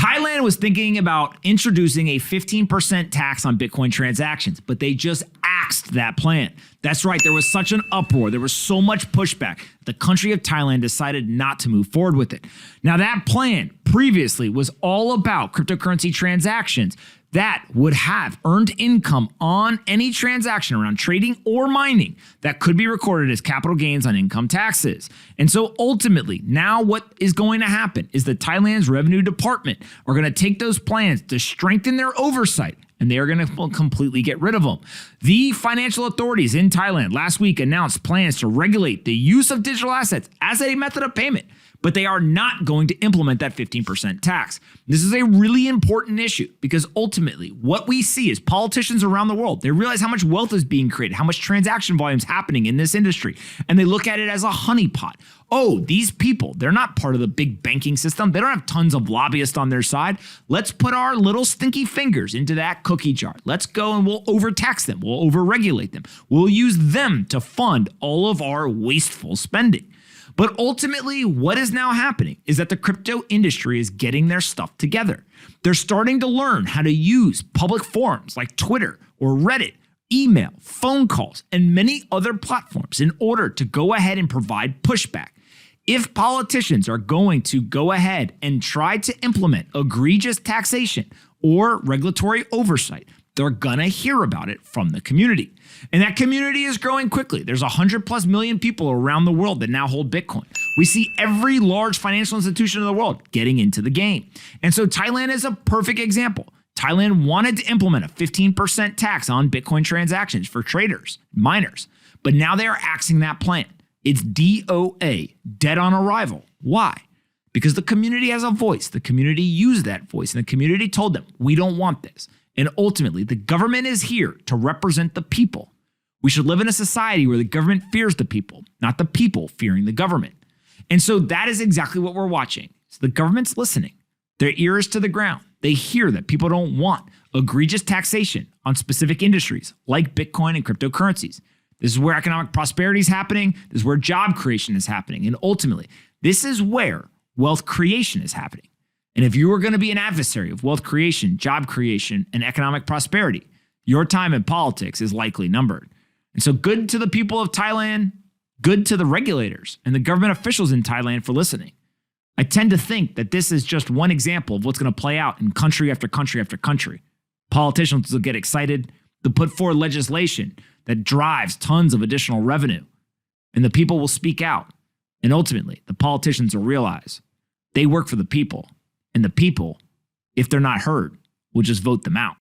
Thailand was thinking about introducing a 15% tax on Bitcoin transactions, but they just axed that plan. That's right, there was such an uproar, there was so much pushback, the country of Thailand decided not to move forward with it. Now that plan previously was all about cryptocurrency transactions that would have earned income on any transaction around trading or mining that could be recorded as capital gains on income taxes. And so ultimately, now what is going to happen is that Thailand's revenue department are going to take those plans to strengthen their oversight, and they are going to completely get rid of them. The financial authorities in Thailand last week announced plans to regulate the use of digital assets as a method of payment, but they are not going to implement that 15% tax. This is a really important issue because ultimately what we see is politicians around the world, they realize how much wealth is being created, how much transaction volume is happening in this industry, and they look at it as a honeypot. Oh, these people, they're not part of the big banking system. They don't have tons of lobbyists on their side. Let's put our little stinky fingers into that cookie jar. Let's go and we'll overtax them. We'll overregulate them. We'll use them to fund all of our wasteful spending. But ultimately, what is now happening is that the crypto industry is getting their stuff together. They're starting to learn how to use public forums like Twitter or Reddit, email, phone calls, and many other platforms in order to go ahead and provide pushback. If politicians are going to go ahead and try to implement egregious taxation or regulatory oversight, they're gonna hear about it from the community. And that community is growing quickly. There's 100+ million people around the world that now hold Bitcoin. We see every large financial institution in the world getting into the game. And so Thailand is a perfect example. Thailand wanted to implement a 15% tax on Bitcoin transactions for traders, miners, but now they are axing that plan. It's DOA, dead on arrival. Why? Because the community has a voice. The community used that voice, and the community told them, we don't want this. And ultimately, the government is here to represent the people. We should live in a society where the government fears the people, not the people fearing the government. And so that is exactly what we're watching. So the government's listening. Their ear is to the ground. They hear that people don't want egregious taxation on specific industries like Bitcoin and cryptocurrencies. This is where economic prosperity is happening. This is where job creation is happening. And ultimately, this is where wealth creation is happening. And if you are going to be an adversary of wealth creation, job creation, and economic prosperity, your time in politics is likely numbered. And so good to the people of Thailand, good to the regulators and the government officials in Thailand for listening. I tend to think that this is just one example of what's going to play out in country after country after country. Politicians will get excited. They'll put forward legislation that drives tons of additional revenue. And the people will speak out. And ultimately, the politicians will realize they work for the people. And the people, if they're not heard, will just vote them out.